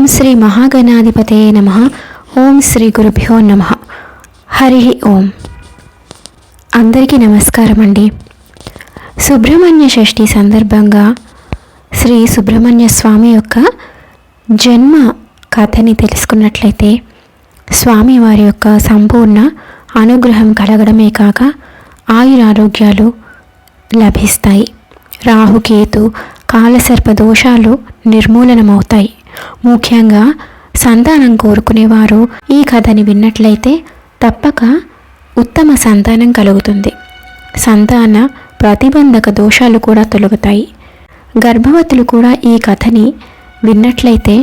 ఓం శ్రీ మహాగణాధిపతయే నమః. ఓం శ్రీ గురుభ్యో నమః. హరి ఓం. అందరికీ నమస్కారం అండి. సుబ్రహ్మణ్య షష్ఠి సందర్భంగా శ్రీ సుబ్రహ్మణ్య స్వామి యొక్క జన్మ కథని తెలుసుకున్నట్లయితే స్వామివారి యొక్క సంపూర్ణ అనుగ్రహం కలగడమే కాక ఆయురారోగ్యాలు లభిస్తాయి. రాహుకేతు కాలసర్ప దోషాలు నిర్మూలనమవుతాయి. ముఖ్యంగా సంతానం కోరుకునేవారు ఈ కథని విన్నట్లయితే తప్పక ఉత్తమ సంతానం కలుగుతుంది. సంతాన ప్రతిబంధక దోషాలు కూడా తొలగుతాయి. గర్భవతులు కూడా ఈ కథని విన్నట్లయితే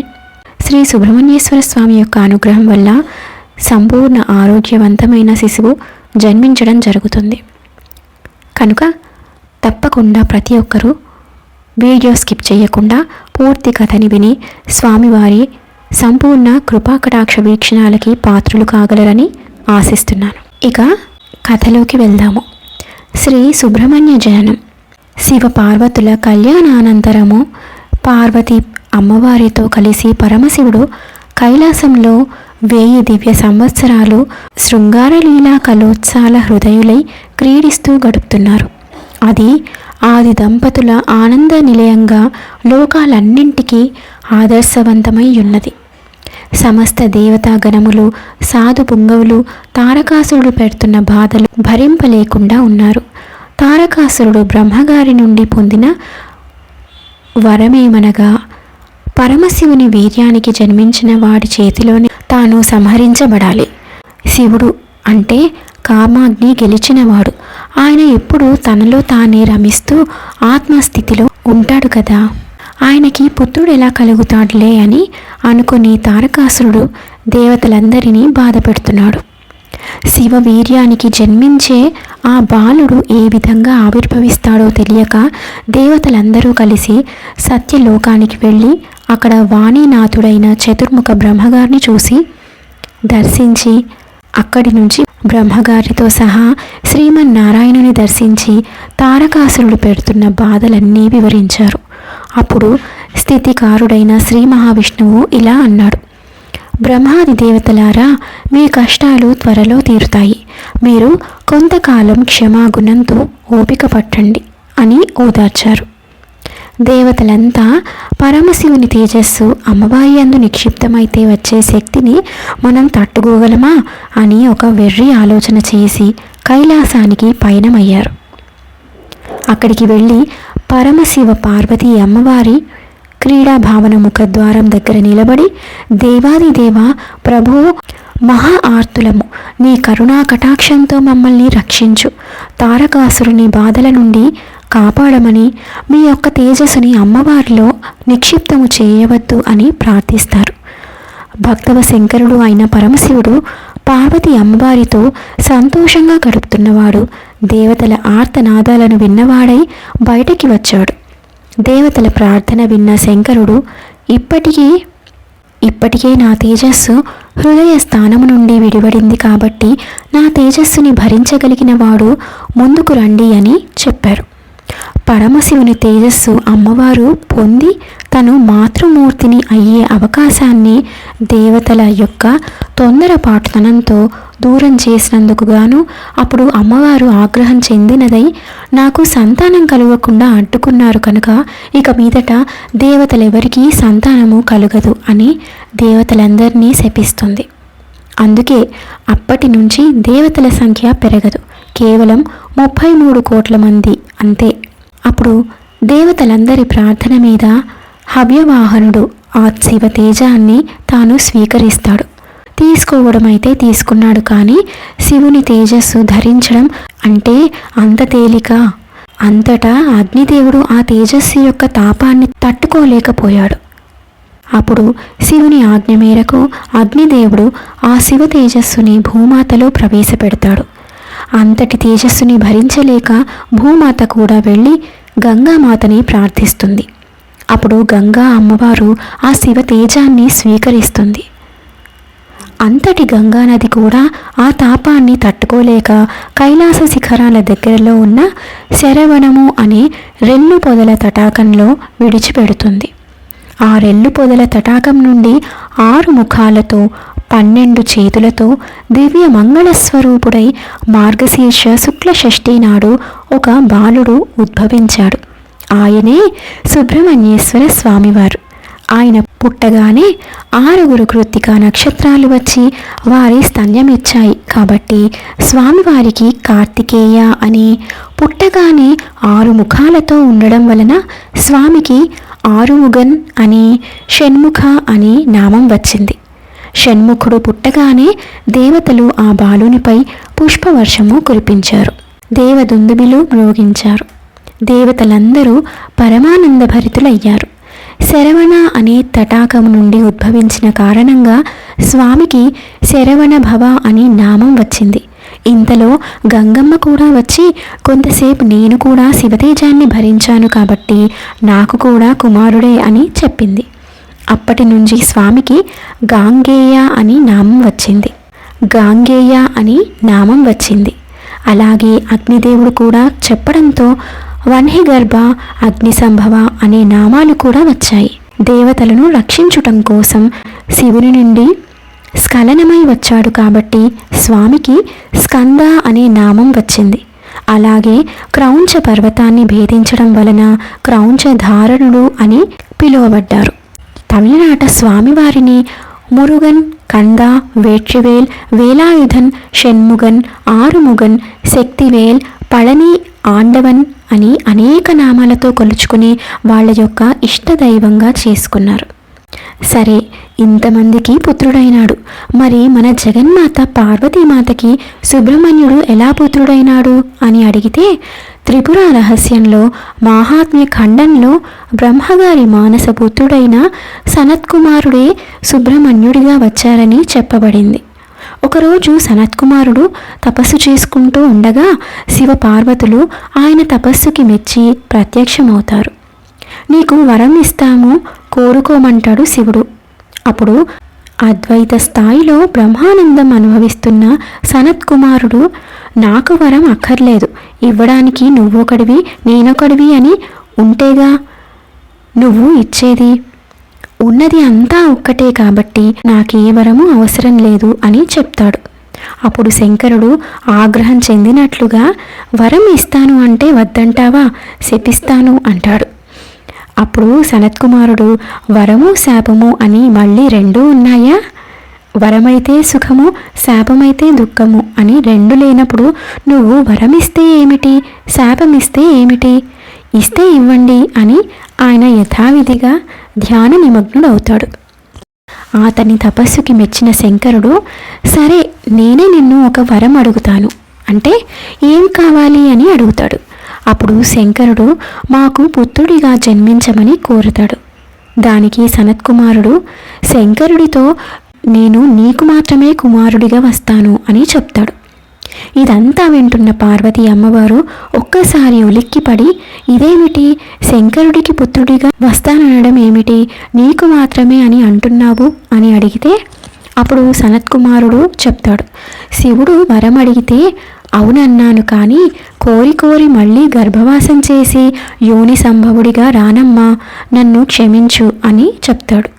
శ్రీ సుబ్రహ్మణ్యేశ్వర స్వామి యొక్క అనుగ్రహం వల్ల సంపూర్ణ ఆరోగ్యవంతమైన శిశువు జన్మించడం జరుగుతుంది. కనుక తప్పకుండా ప్రతి ఒక్కరూ వీడియో స్కిప్ చేయకుండా పూర్తి కథని విని స్వామివారి సంపూర్ణ కృపాకటాక్ష వీక్షణాలకి పాత్రులు కాగలరని ఆశిస్తున్నాను. ఇక కథలోకి వెళ్దాము. శ్రీ సుబ్రహ్మణ్య జననం. శివ పార్వతుల కళ్యాణానంతరము పార్వతి అమ్మవారితో కలిసి పరమశివుడు కైలాసంలో 1000 దివ్య సంవత్సరాలు శృంగారలీలా కలోత్సాల హృదయులై క్రీడిస్తూ గడుపుతున్నారు. అది ఆది దంపతుల ఆనంద నిలయంగా లోకాలన్నింటికీ ఆదర్శవంతమై ఉన్నది. సమస్త దేవతాగణములు సాధు పుంగవులు తారకాసురుడు పెడుతున్న బాధలు భరింపలేకుండా ఉన్నారు. తారకాసురుడు బ్రహ్మగారి నుండి పొందిన వరమేమనగా పరమశివుని వీర్యానికి జన్మించిన వాడి చేతిలోని తాను సంహరించబడాలి. శివుడు అంటే కామాగ్ని గెలిచినవాడు. ఆయన ఎప్పుడు తనలో తానే రమిస్తూ ఆత్మస్థితిలో ఉంటాడు కదా. ఆయనకి పుత్రుడు ఎలా కలుగుతాడులే అని అనుకుని తారకాసురుడు దేవతలందరినీ బాధ పెడుతున్నాడు. శివ వీర్యానికి జన్మించే ఆ బాలుడు ఏ విధంగా ఆవిర్భవిస్తాడో తెలియక దేవతలందరూ కలిసి సత్యలోకానికి వెళ్ళి అక్కడ వాణీనాథుడైన చతుర్ముఖ బ్రహ్మగారిని చూసి దర్శించి అక్కడి నుంచి బ్రహ్మగారితో సహా శ్రీమన్నారాయణుని దర్శించి తారకాసురుడు పెడుతున్న బాధలన్నీ వివరించారు. అప్పుడు స్థితికారుడైన శ్రీ మహావిష్ణువు ఇలా అన్నాడు: బ్రహ్మాది దేవతలారా, మీ కష్టాలు త్వరలో తీరుతాయి. మీరు కొంతకాలం క్షమాగుణంతో ఓపిక పట్టండి అని ఓదార్చారు. దేవతలంతా పరమశివుని తేజస్సు అమ్మవారి యందు నిక్షిప్తమైతే వచ్చే శక్తిని మనం తట్టుకోగలమా అని ఒక వెర్రి ఆలోచన చేసి కైలాసానికి పయనమయ్యారు. అక్కడికి వెళ్ళి పరమశివ పార్వతీ అమ్మవారి క్రీడాభావన ముఖద్వారం దగ్గర నిలబడి, దేవాదిదేవ ప్రభో, మహా ఆర్తులము, నీ కరుణా కటాక్షంతో మమ్మల్ని రక్షించు, తారకాసురుని బాధల నుండి కాపాడమని, మీ యొక్క తేజస్సుని అమ్మవారిలో నిక్షిప్తము చేయవద్దు అని ప్రార్థిస్తారు. భక్తవ శంకరుడు అయిన పరమశివుడు పార్వతి అమ్మవారితో సంతోషంగా గడుపుతున్నవాడు. దేవతల ఆర్తనాదాలను విన్నవాడై బయటికి వచ్చాడు. దేవతల ప్రార్థన విన్న శంకరుడు ఇప్పటికే నా తేజస్సు హృదయ స్థానము నుండి విడివడింది కాబట్టి నా తేజస్సుని భరించగలిగిన వాడు ముందుకు రండి అని చెప్పారు. పరమశివుని తేజస్సు అమ్మవారు పొంది తను మాతృమూర్తిని అయ్యే అవకాశాన్ని దేవతల యొక్క తొందరపాటుతనంతో దూరం చేసినందుకు గాను అప్పుడు అమ్మవారు ఆగ్రహం చెందినదై, నాకు సంతానం కలగకుండా అడ్డుకున్నారు కనుక ఇక మీదట దేవతలెవరికీ సంతానము కలుగదు అని దేవతలందరినీ శపిస్తుంది. అందుకే అప్పటి నుంచి దేవతల సంఖ్య పెరగదు. కేవలం 33 కోట్ల మంది అంతే. అప్పుడు దేవతలందరి ప్రార్థన మీద హవ్యవాహనుడు ఆ శివ తేజాన్ని తాను స్వీకరిస్తాడు. తీసుకోవడం అయితే తీసుకున్నాడు, కానీ శివుని తేజస్సు ధరించడం అంటే అంత తేలిక? అంతటా అగ్నిదేవుడు ఆ తేజస్సు యొక్క తాపాన్ని తట్టుకోలేకపోయాడు. అప్పుడు శివుని ఆజ్ఞ మేరకు అగ్నిదేవుడు ఆ శివ తేజస్సుని భూమాతలో ప్రవేశపెడతాడు. అంతటి తేజస్సుని భరించలేక భూమాత కూడా వెళ్ళి గంగామాతని ప్రార్థిస్తుంది. అప్పుడు గంగా అమ్మవారు ఆ శివ తేజాన్ని స్వీకరిస్తుంది. అంతటి గంగానది కూడా ఆ తాపాన్ని తట్టుకోలేక కైలాస శిఖరాల దగ్గరలో ఉన్న శరవణము అనే రెల్లు పొదల తటాకంలో విడిచిపెడుతుంది. 6 పొదల తటాకం నుండి 6 ముఖాలతో 12 చేతులతో దివ్య మంగళస్వరూపుడై మార్గశీర్ష శుక్ల షష్ఠి నాడు ఒక బాలుడు ఉద్భవించాడు. ఆయనే సుబ్రహ్మణ్యేశ్వర స్వామివారు. ఆయన పుట్టగానే 6 కృత్తిక నక్షత్రాలు వచ్చి వారి స్తన్యమిచ్చాయి కాబట్టి స్వామివారికి కార్తికేయ అని, పుట్టగానే 6 ముఖాలతో ఉండడం వలన స్వామికి ఆరుముగన్ అని, షణ్ముఖ అని నామం వచ్చింది. షణ్ముఖుడు పుట్టగానే దేవతలు ఆ బాలునిపై పుష్పవర్షము కురిపించారు. దేవదుందుబిలు మ్రోగించారు. దేవతలందరూ పరమానందభరితులయ్యారు. శరవణ అనే తటాకము నుండి ఉద్భవించిన కారణంగా స్వామికి శరవణ భవ అని నామం వచ్చింది. ఇంతలో గంగమ్మ కూడా వచ్చి కొంతసేపు నేను కూడా శివతేజాన్ని భరించాను కాబట్టి నాకు కూడా కుమారుడే అని చెప్పింది. అప్పటి నుంచి స్వామికి గాంగేయ అని నామం వచ్చింది. గాంగేయ అని నామం వచ్చింది. అలాగే అగ్నిదేవుడు కూడా చెప్పడంతో వన్హిగర్భ, అగ్నిసంభవ అనే నామాలు కూడా వచ్చాయి. దేవతలను రక్షించుటం కోసం శివుని నుండి స్ఖలనమై వచ్చాడు కాబట్టి స్వామికి స్కంద అనే నామం వచ్చింది. అలాగే క్రౌంచ పర్వతాన్ని భేదించడం వలన క్రౌంచధారణుడు అని పిలువబడ్డారు. తమిళనాట స్వామివారిని మురుగన్, కంద, వేట్రివేల్, వేలాయుధన్, షణ్ముగన్, ఆరుముగన్, శక్తివేల్, పళని ఆండవన్ అని అనేక నామాలతో కొలుచుకుని వాళ్ళ యొక్క ఇష్టదైవంగా చేసుకున్నారు. సరే, ఇంతమందికి పుత్రుడైనాడు. మరి మన జగన్మాత పార్వతీమాతకి సుబ్రహ్మణ్యుడు ఎలా పుత్రుడైనాడు అని అడిగితే త్రిపుర రహస్యంలో మాహాత్మ్య ఖండంలో బ్రహ్మగారి మానస పుత్రుడైన సనత్కుమారుడే సుబ్రహ్మణ్యుడిగా వచ్చారని చెప్పబడింది. ఒకరోజు సనత్కుమారుడు తపస్సు చేసుకుంటూ ఉండగా శివపార్వతులు ఆయన తపస్సుకి మెచ్చి ప్రత్యక్షమవుతారు. నీకు వరం ఇస్తాము, కోరుకోమంటాడు శివుడు. అప్పుడు అద్వైత స్థాయిలో బ్రహ్మానందం అనుభవిస్తున్న సనత్కుమారుడు నాకు వరం అక్కర్లేదు, ఇవ్వడానికి నువ్వొకడివి నేనొకడివి అని ఉంటేగా నువ్వు ఇచ్చేది, ఉన్నది అంతా ఒక్కటే కాబట్టి నాకే వరము అవసరం లేదు అని చెప్తాడు. అప్పుడు శంకరుడు ఆగ్రహం చెందినట్లుగా వరం ఇస్తాను అంటే వద్దంటావా, శపిస్తాను అంటాడు. అప్పుడు సనత్కుమారుడు వరము శాపము అని మళ్ళీ రెండూ ఉన్నాయా, వరమైతే సుఖము, శాపమైతే దుఃఖము అని రెండు లేనప్పుడు నువ్వు వరమిస్తే ఏమిటి, శాపమిస్తే ఏమిటి, ఇస్తే ఇవ్వండి అని ఆయన యథావిధిగా ధ్యాన నిమగ్నుడవుతాడు. అతని తపస్సుకి మెచ్చిన శంకరుడు సరే నేనే నిన్ను ఒక వరం అడుగుతాను అంటే ఏం కావాలి అని అడుగుతాడు. అప్పుడు శంకరుడు మాకు పుత్రుడిగా జన్మించమని కోరుతాడు. దానికి సనత్కుమారుడు శంకరుడితో నేను నీకు మాత్రమే కుమారుడిగా వస్తాను అని చెప్తాడు. ఇదంతా వింటున్న పార్వతీ అమ్మవారు ఒక్కసారి ఉలిక్కిపడి ఇదేమిటి, శంకరుడికి పుత్రుడిగా వస్తాననడం ఏమిటి, నీకు మాత్రమే అని అంటున్నావు అని అడిగితే అప్పుడు సనత్కుమారుడు చెప్తాడు, శివుడు వరం అడిగితే అవునన్నాను, కానీ కోరి కోరి మళ్ళీ గర్భవాసం చేసి యోని సంభవుడిగా రానమ్మా, నన్ను క్షమించు అని చెప్తాడు.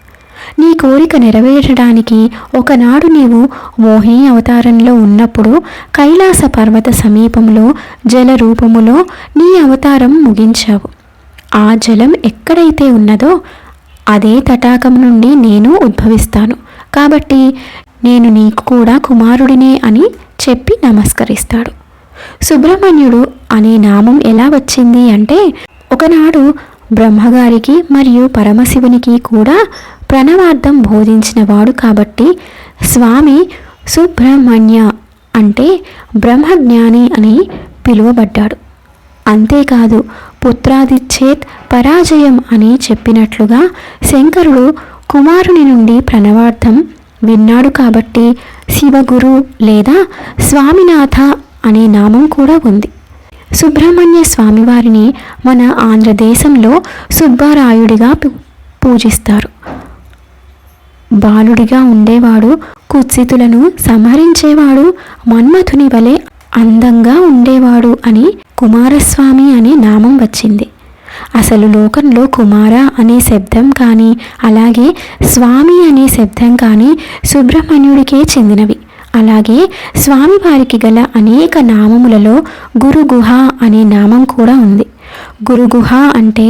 నీ కోరిక నెరవేరడానికి ఒకనాడు నీవు మోహిని అవతారంలో ఉన్నప్పుడు కైలాస పర్వత సమీపంలో జల రూపములో నీ అవతారం ముగించావు. ఆ జలం ఎక్కడైతే ఉన్నదో అదే తటాకం నుండి నేను ఉద్భవిస్తాను, కాబట్టి నేను నీకు కూడా కుమారుడినే అని చెప్పి నమస్కరిస్తాడు. సుబ్రహ్మణ్యుడు అనే నామం ఎలా వచ్చింది అంటే ఒకనాడు బ్రహ్మగారికి మరియు పరమశివునికి కూడా ప్రణవార్థం బోధించినవాడు కాబట్టి స్వామి సుబ్రహ్మణ్య అంటే బ్రహ్మజ్ఞాని అని పిలువబడ్డాడు. అంతేకాదు పుత్రాదిచ్చేత్ పరాజయం అని చెప్పినట్లుగా శంకరుడు కుమారుని నుండి ప్రణవార్థం విన్నాడు కాబట్టి శివగురు లేదా స్వామినాథ అనే నామం కూడా ఉంది. సుబ్రహ్మణ్య స్వామివారిని మన ఆంధ్రదేశంలో సుబ్బారాయుడిగా పూజిస్తారు. బాలుడిగా ఉండేవాడు, కుత్సితులను సంహరించేవాడు, మన్మథుని వలె అందంగా ఉండేవాడు అని కుమారస్వామి అనే నామం వచ్చింది. అసలు లోకంలో కుమార అనే శబ్దం కానీ అలాగే స్వామి అనే శబ్దం కానీ సుబ్రహ్మణ్యుడికే చెందినవి. అలాగే స్వామివారికి గల అనేక నామములలో గురుగుహ అనే నామం కూడా ఉంది. గురుగుహ అంటే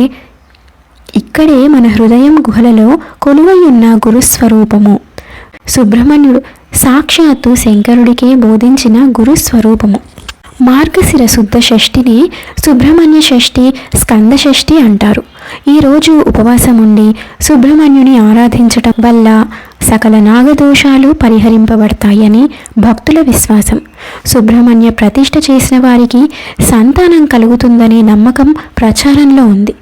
ఇక్కడే మన హృదయం గుహలలో కొలువై ఉన్న గురుస్వరూపము. సుబ్రహ్మణ్యుడు సాక్షాత్తు శంకరుడికే బోధించిన గురుస్వరూపము. మార్గశిర శుద్ధ షష్ఠిని సుబ్రహ్మణ్య షష్ఠి, స్కంద షష్ఠి అంటారు. ఈరోజు ఉపవాసం ఉండి సుబ్రహ్మణ్యుని ఆరాధించటం వల్ల సకల నాగదోషాలు పరిహరింపబడతాయని భక్తుల విశ్వాసం. సుబ్రహ్మణ్య ప్రతిష్ఠ చేసిన వారికి సంతానం కలుగుతుందనే నమ్మకం ప్రచారంలో ఉంది.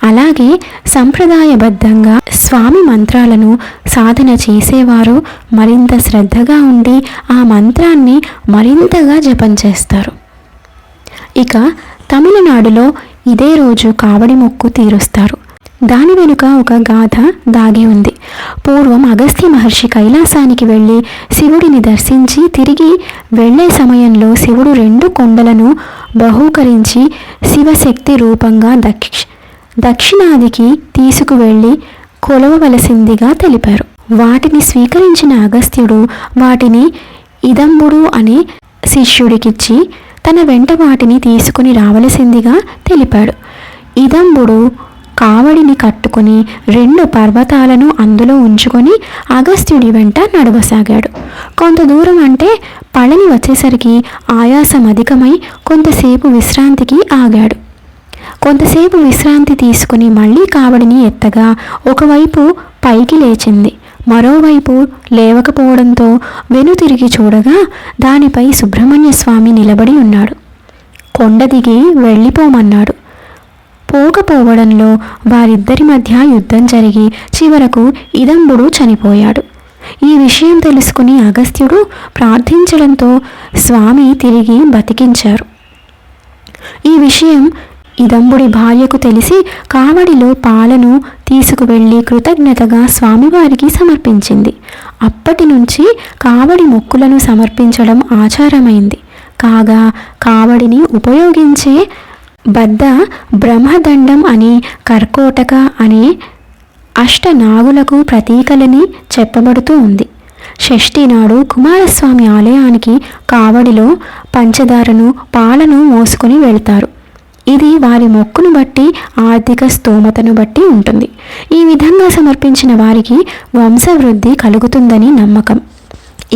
అలాగే సంప్రదాయబద్ధంగా స్వామి మంత్రాలను సాధన చేసేవారు మరింత శ్రద్ధగా ఉండి ఆ మంత్రాన్ని మరింతగా జపం చేస్తారు. ఇక తమిళనాడులో ఇదే రోజు కావడి మొక్కు తీరుస్తారు. దాని వెనుక ఒక గాథ దాగి ఉంది. పూర్వం అగస్త్య మహర్షి కైలాసానికి వెళ్ళి శివుడిని దర్శించి తిరిగి వెళ్లే సమయంలో శివుడు 2 కొండలను బహూకరించి శివశక్తి రూపంగా దక్షిణాదికి తీసుకువెళ్ళి కొలవవలసిందిగా తెలిపారు. వాటిని స్వీకరించిన అగస్త్యుడు వాటిని ఇదంబుడు అనే శిష్యుడికిచ్చి తన వెంట వాటిని తీసుకుని రావలసిందిగా తెలిపాడు. ఇదంబుడు కావడిని కట్టుకుని 2 పర్వతాలను అందులో ఉంచుకొని అగస్త్యుడి వెంట నడవసాగాడు. కొంత దూరం అంటే పళని వచ్చేసరికి ఆయాసం అధికమై కొంతసేపు విశ్రాంతికి ఆగాడు. కొంతసేపు విశ్రాంతి తీసుకుని మళ్ళీ కావడిని ఎత్తగా ఒకవైపు పైకి లేచింది, మరోవైపు లేవకపోవడంతో వెనుతిరిగి చూడగా దానిపై సుబ్రహ్మణ్య స్వామి నిలబడి ఉన్నాడు. కొండ దిగి వెళ్ళిపోమన్నాడు. పోకపోవడంలో వారిద్దరి మధ్య యుద్ధం జరిగి చివరకు ఇదంబుడు చనిపోయాడు. ఈ విషయం తెలుసుకుని అగస్త్యుడు ప్రార్థించడంతో స్వామి తిరిగి బతికించారు. ఈ విషయం ఇదంబుడి భార్యకు తెలిసి కావడిలో పాలను తీసుకువెళ్ళి కృతజ్ఞతగా స్వామివారికి సమర్పించింది. అప్పటి నుంచి కావడి మొక్కులను సమర్పించడం ఆచారమైంది. కాగా కావడిని ఉపయోగించే బద్ద బ్రహ్మదండం అని కర్కోటక అనే అష్టనాగులకు ప్రతీకలని చెప్పబడుతూ ఉంది. షష్ఠి నాడు కుమారస్వామి ఆలయానికి కావడిలో పంచదారను పాలను మోసుకొని వెళ్తారు. ఇది వారి మొక్కును బట్టి ఆర్థిక స్తోమతను బట్టి ఉంటుంది. ఈ విధంగా సమర్పించిన వారికి వంశవృద్ధి కలుగుతుందని నమ్మకం.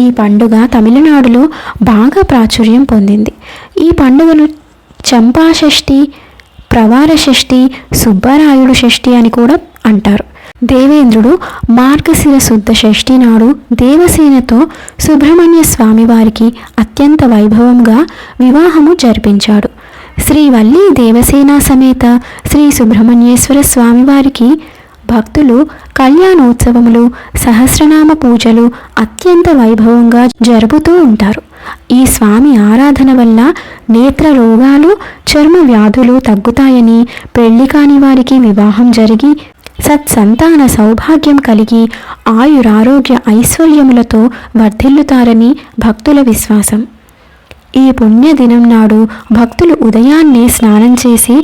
ఈ పండుగ తమిళనాడులో బాగా ప్రాచుర్యం పొందింది. ఈ పండుగను చంపా షష్ఠి, ప్రవార షష్ఠి, సుబ్బరాయుడు షష్ఠి అని కూడా అంటారు. దేవేంద్రుడు మార్గశిర శుద్ధ షష్ఠి నాడు దేవసేనతో సుబ్రహ్మణ్య స్వామి వారికి అత్యంత వైభవంగా వివాహము జరిపించాడు. శ్రీవల్లి దేవసేన సమేత శ్రీ సుబ్రహ్మణ్యేశ్వర స్వామివారికి భక్తులు కళ్యాణోత్సవములు, సహస్రనామ పూజలు అత్యంత వైభవంగా జరుపుతూ ఉంటారు. ఈ స్వామి ఆరాధన వల్ల నేత్ర రోగాలు, చర్మ వ్యాధులు తగ్గుతాయని, పెళ్లి కాని వారికి వివాహం జరిగి సత్సంతాన సౌభాగ్యం కలిగి ఆయురారోగ్య ఐశ్వర్యములతో వర్ధిల్లుతారని భక్తుల విశ్వాసం. ఈ పుణ్యదినం నాడు భక్తులు ఉదయాన్నే స్నానం చేసి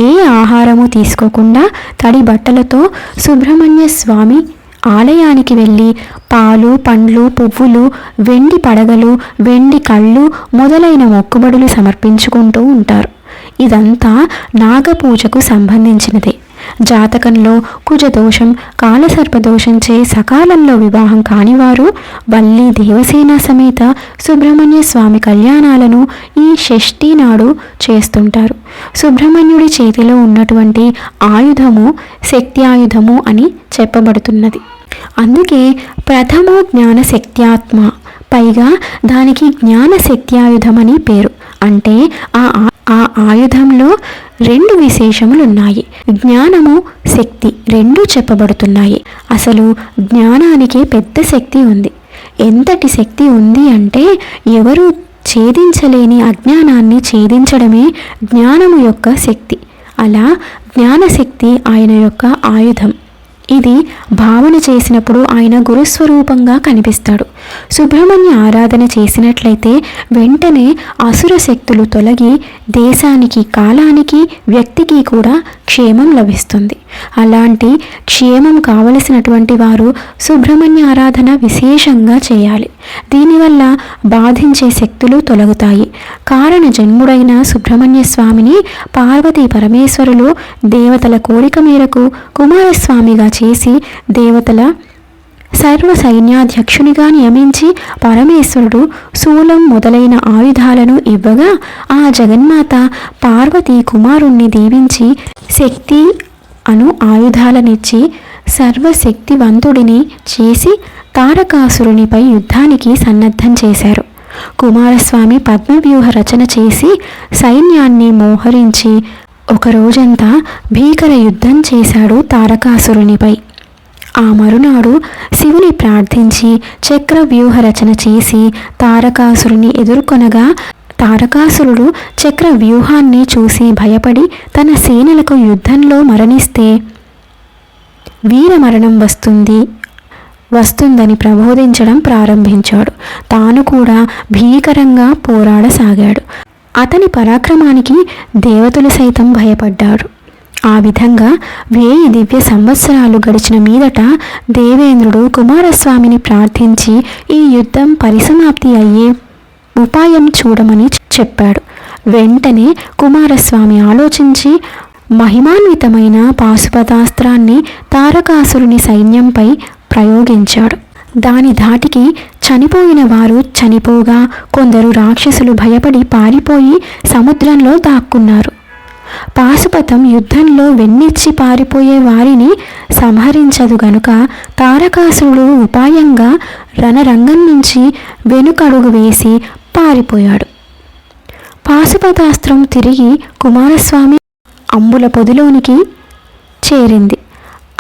ఏ ఆహారము తీసుకోకుండా తడి బట్టలతో సుబ్రహ్మణ్య స్వామి ఆలయానికి వెళ్ళి పాలు, పండ్లు, పువ్వులు, వెండి పడగలు, వెండి కళ్ళు మొదలైన మొక్కుబడులు సమర్పించుకుంటూ ఉంటారు. ఇదంతా నాగపూజకు సంబంధించినదే. జాతకంలో కుజదోషం, కాలసర్పదోషంచే సకాలంలో వివాహం కానివారు వల్లి దేవసేన సమేత సుబ్రహ్మణ్య స్వామి కళ్యాణాలను ఈ షష్ఠి నాడు చేస్తుంటారు. సుబ్రహ్మణ్యుడి చేతిలో ఉన్నటువంటి ఆయుధము శక్త్యాయుధము అని చెప్పబడుతున్నది. అందుకే ప్రథమో జ్ఞాన శక్త్యాత్మ, పైగా దానికి జ్ఞాన శక్త్యాయుధమని పేరు. అంటే ఆ ఆయుధంలో 2 విశేషములున్నాయి. జ్ఞానము, శక్తి రెండూ చెప్పబడుతున్నాయి. అసలు జ్ఞానానికి పెద్ద శక్తి ఉంది. ఎంతటి శక్తి ఉంది అంటే ఎవరు ఛేదించలేని అజ్ఞానాన్ని ఛేదించడమే జ్ఞానము యొక్క శక్తి. అలా జ్ఞానశక్తి ఆయన యొక్క ఆయుధం. ఇది భావన చేసినప్పుడు ఆయన గురుస్వరూపంగా కనిపిస్తాడు. సుబ్రహ్మణ్య ఆరాధన చేసినట్లయితే వెంటనే అసుర శక్తులు తొలగి దేశానికి, కాలానికి, వ్యక్తికి కూడా క్షేమం లభిస్తుంది. అలాంటి క్షేమం కావలసినటువంటి వారు సుబ్రహ్మణ్య ఆరాధన విశేషంగా చేయాలి. దీనివల్ల బాధించే శక్తులు తొలగుతాయి. కారణ జన్ముడైన సుబ్రహ్మణ్య స్వామిని పార్వతీ పరమేశ్వరులు దేవతల కోరిక మేరకు కుమారస్వామిగా చేసి దేవతల సర్వ సైన్యాధ్యక్షునిగా నియమించి పరమేశ్వరుడు శూలం మొదలైన ఆయుధాలను ఇవ్వగా ఆ జగన్మాత పార్వతీ కుమారుణ్ణి దీవించి శక్తి అను ఆయుధాలనిచ్చి సర్వశక్తివంతుడిని చేసి తారకాసురునిపై యుద్ధానికి సన్నద్ధం చేశారు. కుమారస్వామి పద్మవ్యూహ రచన చేసి సైన్యాన్ని మోహరించి ఒక రోజంతా భీకర యుద్ధం చేశాడు తారకాసురునిపై. ఆ మరునాడు శివుని ప్రార్థించి చక్రవ్యూహ రచన చేసి తారకాసురుని ఎదుర్కొనగా తారకాసురుడు చక్ర వ్యూహాన్ని చూసి భయపడి తన సేనలకు యుద్ధంలో మరణిస్తే వీరమరణం వస్తుందని ప్రబోధించడం ప్రారంభించాడు. తాను కూడా భీకరంగా పోరాడసాగాడు. అతని పరాక్రమానికి దేవతలు సైతం భయపడ్డారు. ఆ విధంగా 1000 దివ్య సంవత్సరాలు గడిచిన మీదట దేవేంద్రుడు కుమారస్వామిని ప్రార్థించి ఈ యుద్ధం పరిసమాప్తి అయ్యే ఉపాయం చూడమని చెప్పాడు. వెంటనే కుమారస్వామి ఆలోచించి మహిమాన్వితమైన పాశుపతాస్త్రాన్ని తారకాసురుని సైన్యంపై ప్రయోగించాడు. దాని ధాటికి చనిపోయిన వారు చనిపోగా కొందరు రాక్షసులు భయపడి పారిపోయి సముద్రంలో దాక్కున్నారు. పాశుపతం యుద్ధంలో వెన్నిచ్చి పారిపోయే వారిని సంహరించదు గనుక తారకాసురుడు ఉపాయంగా రణరంగం నుంచి వెనుకడుగు వేసి పారిపోయాడు. పాశుపతాస్త్రం తిరిగి కుమారస్వామి అంబుల పొదిలోనికి చేరింది.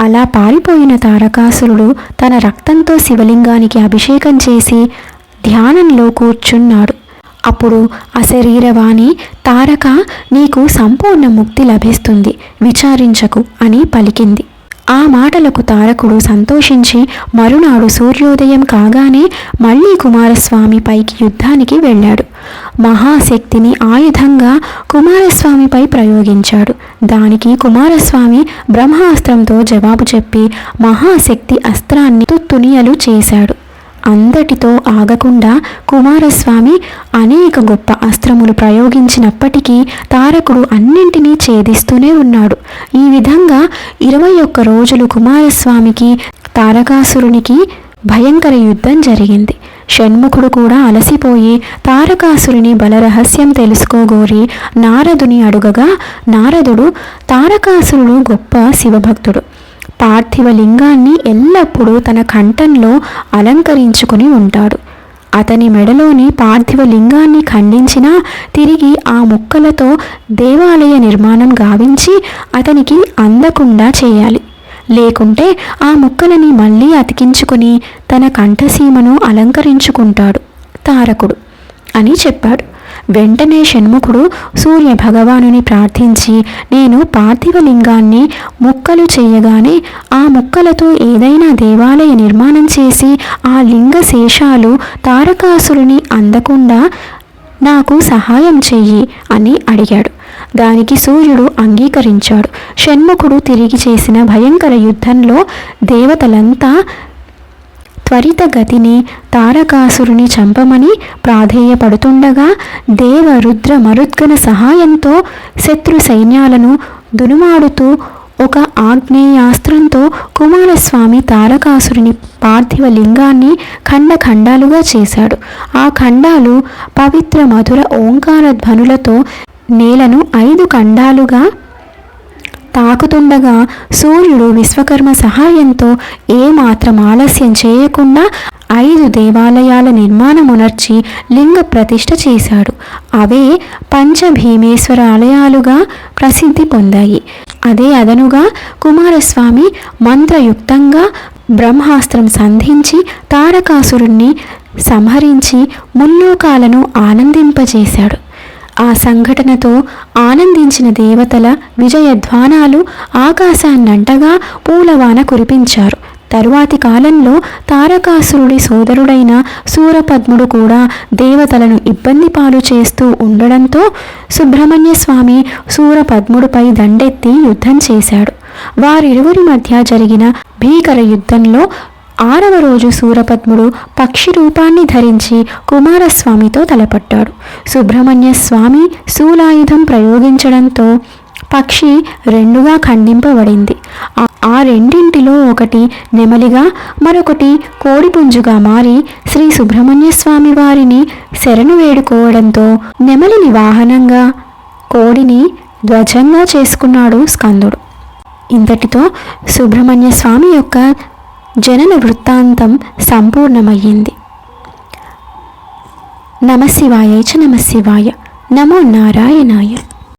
అలా పారిపోయిన తారకాసురుడు తన రక్తంతో శివలింగానికి అభిషేకం చేసి ధ్యానంలో కూర్చున్నాడు. అప్పుడు అశరీరవాణి తారక, నీకు సంపూర్ణ ముక్తి లభిస్తుంది, విచారించకు అని పలికింది. ఆ మాటలకు తారకుడు సంతోషించి మరునాడు సూర్యోదయం కాగానే మళ్ళీ కుమారస్వామి పైకి యుద్ధానికి వెళ్ళాడు. మహాశక్తిని ఆయుధంగా కుమారస్వామిపై ప్రయోగించాడు. దానికి కుమారస్వామి బ్రహ్మాస్త్రంతో జవాబు చెప్పి మహాశక్తి అస్త్రాన్ని తునియలు చేశాడు. అంతటితో ఆగకుండా కుమారస్వామి అనేక గొప్ప అస్త్రములు ప్రయోగించినప్పటికీ తారకుడు అన్నింటినీ ఛేదిస్తూనే ఉన్నాడు. ఈ విధంగా 21 రోజులు కుమారస్వామికి తారకాసురునికి భయంకర యుద్ధం జరిగింది. షణ్ముఖుడు కూడా అలసిపోయి తారకాసురుని బలరహస్యం తెలుసుకోగోరి నారదుని అడుగగా నారదుడు, తారకాసురుడు గొప్ప శివభక్తుడు, పార్థివ లింగాన్ని ఎల్లప్పుడూ తన కంఠంలో అలంకరించుకుని ఉంటాడు. అతని మెడలోని పార్థివ లింగాన్ని ఖండించినా తిరిగి ఆ ముక్కలతో దేవాలయ నిర్మాణం గావించి అతనికి అందకుండా చేయాలి. లేకుంటే ఆ ముక్కలని మళ్ళీ అతికించుకుని తన కంఠసీమను అలంకరించుకుంటాడు తారకుడు అని చెప్పాడు. వెంటనే షణ్ముఖుడు సూర్య భగవానుని ప్రార్థించి, నేను పార్థివ లింగాన్ని ముక్కలు చేయగానే ఆ ముక్కలతో ఏదైనా దేవాలయ నిర్మాణం చేసి ఆ లింగ శేషాలు తారకాసురుని అందకుండా నాకు సహాయం చెయ్యి అని అడిగాడు. దానికి సూర్యుడు అంగీకరించాడు. షణ్ముఖుడు తిరిగి చేసిన భయంకర యుద్ధంలో దేవతలంతా త్వరితగతిని తారకాసురుని చంపమని ప్రాధేయపడుతుండగా దేవ రుద్ర మరుద్గణ సహాయంతో శత్రు సైన్యాలను దునుమాడుతూ ఒక ఆగ్నేయాస్త్రంతో కుమారస్వామి తారకాసురుని పార్థివ లింగాన్ని ఖండాలుగా చేశాడు. ఆ ఖండాలు పవిత్ర మధుర ఓంకార ధ్వనులతో నేలను 5 ఖండాలుగా తాకుతుండగా సూర్యుడు విశ్వకర్మ సహాయంతో ఏమాత్రం ఆలస్యం చేయకుండా 5 దేవాలయాల నిర్మాణమునర్చి లింగ ప్రతిష్ఠ చేశాడు. అవే పంచభీమేశ్వర ఆలయాలుగా ప్రసిద్ధి పొందాయి. అదే అదనుగా కుమారస్వామి మంత్రయుక్తంగా బ్రహ్మాస్త్రం సంధించి తారకాసురుణ్ణి సంహరించి ముల్లోకాలను ఆనందింపజేశాడు. ఆ సంఘటనతో ఆనందించిన దేవతల విజయధ్వానాలు ఆకాశాన్నంటగా పూలవాన కురిపించారు. తరువాతి కాలంలో తారకాసురుడి సోదరుడైన శూరపద్ముడు కూడా దేవతలను ఇబ్బంది పాలు చేస్తూ ఉండడంతో సుబ్రహ్మణ్య స్వామి శూరపద్ముడిపై దండెత్తి యుద్ధం చేశాడు. వారిరువురి మధ్య జరిగిన భీకర యుద్ధంలో 6వ రోజు శూరపద్ముడు పక్షి రూపాన్ని ధరించి కుమారస్వామితో తలపట్టాడు. సుబ్రహ్మణ్య స్వామి శూలాయుధం ప్రయోగించడంతో పక్షి రెండుగా ఖండింపబడింది. ఆ రెండింటిలో ఒకటి నెమలిగా మరొకటి కోడిపుంజుగా మారి శ్రీ సుబ్రహ్మణ్య స్వామి వారిని శరణు వేడుకోవడంతో నెమలిని వాహనంగా, కోడిని ధ్వజంగా చేసుకున్నాడు స్కందుడు. ఇంతటితో సుబ్రహ్మణ్య స్వామి యొక్క జనన వృత్తాంతం సంపూర్ణమయ్యింది. నమశివాయ చ నమశివాయ. నమో నారాయణాయ.